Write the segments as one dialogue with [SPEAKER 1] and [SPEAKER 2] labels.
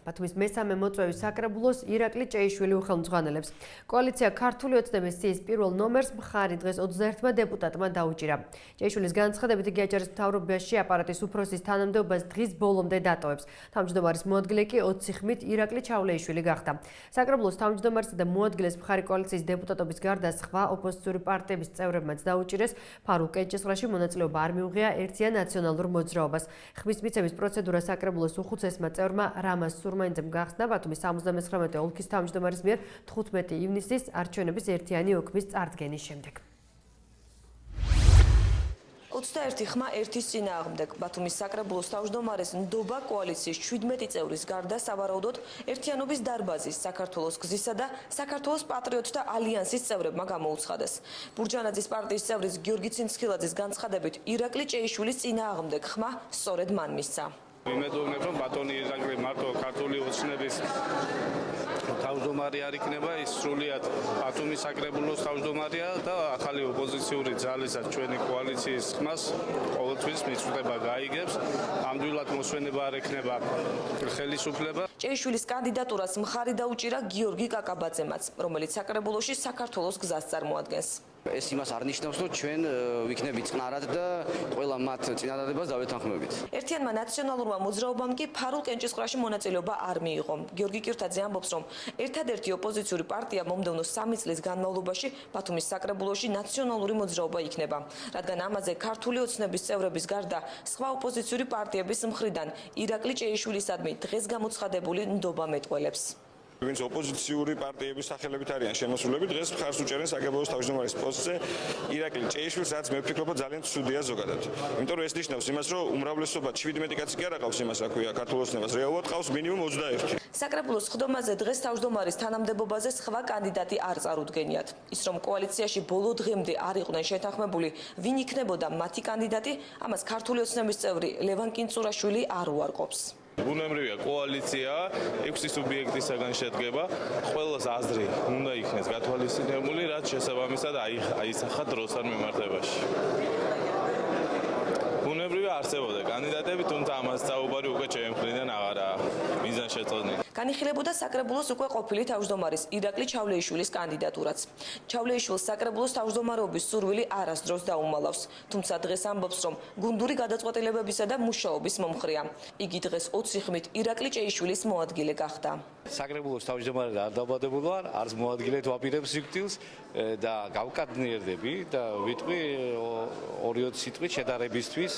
[SPEAKER 1] ბათუმის მესამე მოწვევის საკრებულოს ირაკლი ჭეიშვილი უხელმძღვანელებს. კოალიცია ქართული ოცნების სიის პირველ ნომერს მხარი დღეს 21 დეპუტატმა დაუჭირა. ჭეიშვილის განცხადებით იგი აჭარის მთავრობაში აპარატის უფროსის თანამდებობას დღის ბოლომდე დატოვებს. თავმჯდომარის მოადგილე კი 20 ხმით ირაკლი ჩავლეიშვილი გახდა. საკრებულოს თავმჯდომარსა და მოადგილეს მხარი კოალიციის დეპუტატობის გარდა სხვა ოპოზიციური პარტიების წევრებმაც დაუჭირეს. ფარულ კენჭისყრაში მონაწილეობა არ მიუღია ერთიან ნაციონალურ მოძრაობას. ხმის მიცემის პროცედურა საკრებულოს უხუცესმა წევრმა რამაზ სურმაინძემ გახსნა ბათუმის 79 ოლქის თავმჯდომარის მიერ 15 ივნისის არჩევნების ერთიანი ოქმის წარდგენის შემდეგ.
[SPEAKER 2] 21 ხმა ერთის წინააღმდეგ ბათუმის საკრებულოს თავმჯდომარის ნდობა კოალიციის 17 წევრის გარდა სავარაუდოდ ერთიანობის დარბაზის, საქართველოს გზისა და საქართველოს პატრიოტთა ალიანსის წევრებმა გამოუცხადეს. ბურჯანაძის პარტიის წევრის გიორგი ცინცხილაძის განცხადებით ირაკლი ჭეიშვილის წინააღმდეგ ხმა სწორედ მან მისცა.
[SPEAKER 3] ვიმედოვნებ, რომ ბატონი ირაკლი მარტო ქართული ოცნების თავმჯდომარე არ იქნება, ის სრულიად ბათუმის საკრებულოს თავმჯდომარეა და ახალი ოპოზიციური ძალისაც ჩვენი კოალიციის ხმას ყოველთვის მიწვდება გაიგებს. ამდვილად მოსვენება არ ექნება ხელისუფლება.
[SPEAKER 2] ჭეიშვილის კანდიდატურას მხარი დაუჭირა გიორგი კაკაბაძემაც, რომელიც საკრებულოში საქართველოს გზას წარმოადგენს.
[SPEAKER 4] ეს იმას არ ნიშნავს, რომ ჩვენ ვიქნებით წყნარად და ყველა მათ წინადადებას დავეთანხმებით.
[SPEAKER 2] ერთიანმა ნაციონალურმა მოძრაობამ კი ფარულ კენჭისყრაში მონაწილეობა არ მიიღო. გიორგი კირთაძე ამბობს, რომ ერთადერთი ოპოზიციური პარტია მომდევნო 3 წლის განმავლობაში ბათუმის საკრებულოში ნაციონალური მოძრაობა იქნება, რადგან ამაზე ქართული ოცნების წევრების გარდა სხვა ოპოზიციური პარტიების მხრიდან ირაკლი ჭეიშვილისადმი დღეს გამოცხადებული ნდობა მეტყველებს.
[SPEAKER 5] ვინც ოპოზიციური პარტიების სახელებით არიან შემოსულები, დღეს მხარს უჭერენ საკრებულოს თავმჯდომარის პოსტზე ირაკლი ჭეიშვილს, რაც მე ვფიქრობ, ძალიან ცუდია ზოგადად. იმიტომ რომ ეს ნიშნავს იმას, რომ უმრავლესობა 17 კაცი კი არ აყავს იმას, რა ქვია, ქართულ ოცნებას, რეალურად ყავს მინიმუმ 21.
[SPEAKER 2] საკრებულოს ხდომაზე დღეს თავმჯდომარის თანამდებობაზე სხვა კანდიდატი არ წარუდგენიათ. ის რომ კოალიციაში ბოლო დღემდე არ იყვნენ შეთანხმებული, ვინ იქნებოდა მათი კანდიდატი, ამას ქართული ოცნების წევრი ლევან კინწურაშვილი არ უარყოფს.
[SPEAKER 3] ბუნებრივია კოალიცია 6 სუბიექტისაგან შედგება, ყველას აზრი უნდა იქნეს გათვალისწინებული, რაც შესაბამისად აისახა დროსთან მიმართებაში. ბუნებრივია არსებობდა კანდიდატები, თუმცა ამას საუბარი უკვე ჩემი მხრიდან აღარაა მიზანშეწონილი.
[SPEAKER 2] განიხილებოდა საკრებულოს უკვე ყოფილი თავმჯდომარის ირაკლი ჩავლეიშვილის კანდიდატურაც. ჩავლეიშვილს საკრებულოს თავმჯდომარეობის სურვილი არასდროს დაუმალავს, თუმცა დღეს ამბობს, რომ გუნდური გადაწყვეტილებებისა და მუშაობის მომხრეა. იგი დღეს 20 ხმით ირაკლი ჭეიშვილის მოადგილე გახდა.
[SPEAKER 4] საკრებულოს თავმჯდომარე არ დავადებულო არ, არც მოადგილედ ვაპირებ სიკვდილს და გავკადნიერდები და ვიტყვი 2-20 სიტყვით შედარებისთვის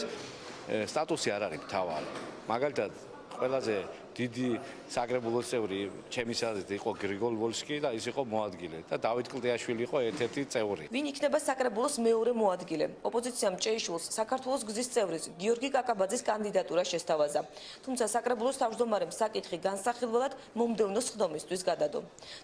[SPEAKER 4] სტატუსი არ არის მთავარი. მაგალითად, ყველაზე დიდი საკრებულოს წევრი ჩემის აზრით იყო გრიგოლ ვოლსკი და ის იყო მოადგილე და დავით კლდეაშვილი იყო ერთ-ერთი წევრი.
[SPEAKER 2] ვინ იქნება საკრებულოს მეორე მოადგილე? ოპოზიციამ ჭეიშვილს საქართველოს გზის წევრის გიორგი კაკაბაძის კანდიდატურა შესთავაზა. თუმცა საკრებულოს თავმჯდომარემ საკითხი განსახილველად მომდევნო სხდომისთვის გადადო.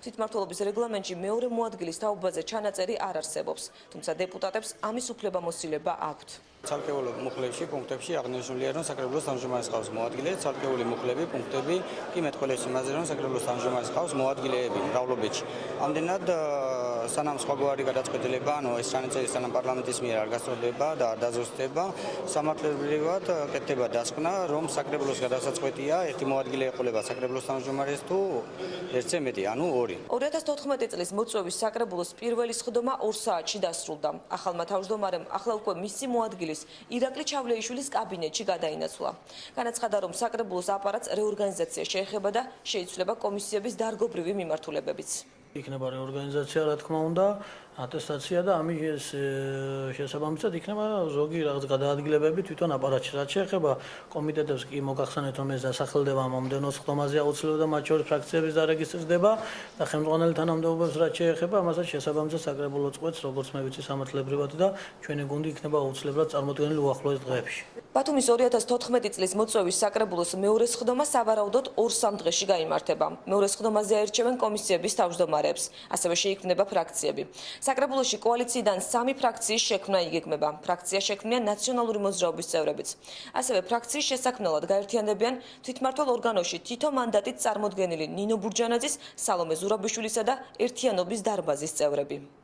[SPEAKER 2] თვითმმართველობის რეგლამენტში მეორე მოადგილის თაობაზე ჩანაწერი არ არსებობს, თუმცა დეპუტატებს ამის უფლებამოსილება აქვთ.
[SPEAKER 6] ცალკეულ მუხლებში, პუნქტებში აღნიშნულია, რომ საკრებულოს თავმჯდომარეს ყავს მოადგილე, ცალკეული მუხლები, პუნქტები კი მეტყველებს იმაზე, რომ საკრებულოს თავმჯდომარეს ყავს მოადგილეები მრავლობებში. ამდენად სანამ სხვაგვარი გადაწყვეტილება, ანუ ეს ჩანაწერი სანამ პარლამენტის მიერ არ გასწორდება და არ დაზუსტდება, სამართლებრივად კეთდება დასკვნა, რომ საკრებულოს გადასაწყვეტია ერთი მოადგილე ეყოლება საკრებულოს თავმჯდომარეს თუ ერთზე მეტი, ანუ 2.
[SPEAKER 2] 2014 წლის მოწვევის საკრებულოს პირველი სხდომა 2 საათში დასრულდა. ახალმა თავმჯდომარემ ახლა უკვე მისი მოადგილე ირაკლი ჩავლეიშვილის კაბინეტში გადაინაცვლა. განაცხადა, რომ საკრებულოს აპარატს რეორგანიზაცია შეეხება და შეიცვლება კომისიების დარგობრივი მიმართულებებიც.
[SPEAKER 7] იქნება რეორგანიზაცია, რა თქმა უნდა, ატესტაცია და ამის შესაბამისად იქნება ზოგი რაღაც გადაადგილებები თვითონ აპარატში. რაც შეეხება კომიტეტებს კი მოგახსენეთ, რომ ეს დასახელდება მომდევნო სხდომაზე აუცილებლად და მათ შორის ფრაქციების დარეგისტრირდება და ხელმძღვანელი თანამდებობებს რაც შეეხება, ამასაც შესაბამისად საკრებულო წყვეტს, როგორც მე ვიცი, სამართლებრივად და ჩვენი გუნდი იქნება აუცილებლად წარმოდგენილი უახლოეს დღეებში.
[SPEAKER 2] ბათუმის 2014 წლის მოწვევის საკრებულოს მეორე სხდომა სავარაუდოდ 2-3 დღეში გაიმართება. მეორე სხდომაზე აირჩევენ კომისიების თავმჯდომარეებს, ასევე შეიქმნება ფრაქციები. საკრებულოში კოალიციიდან 3 ფრაქციის შექმნა იგეგმება. ფრაქცია შექმნიან ნაციონალური მოძრაობის წევრებიც. ასევე ფრაქციის შესაქმნელად გაერთიანდებიან თვითმმართველ ორგანოში თითო მანდატით წარმოდგენილი ნინო ბურჯანაძის, სალომე ზურაბიშვილისა და ერთიანობის დარბაზის წევრები.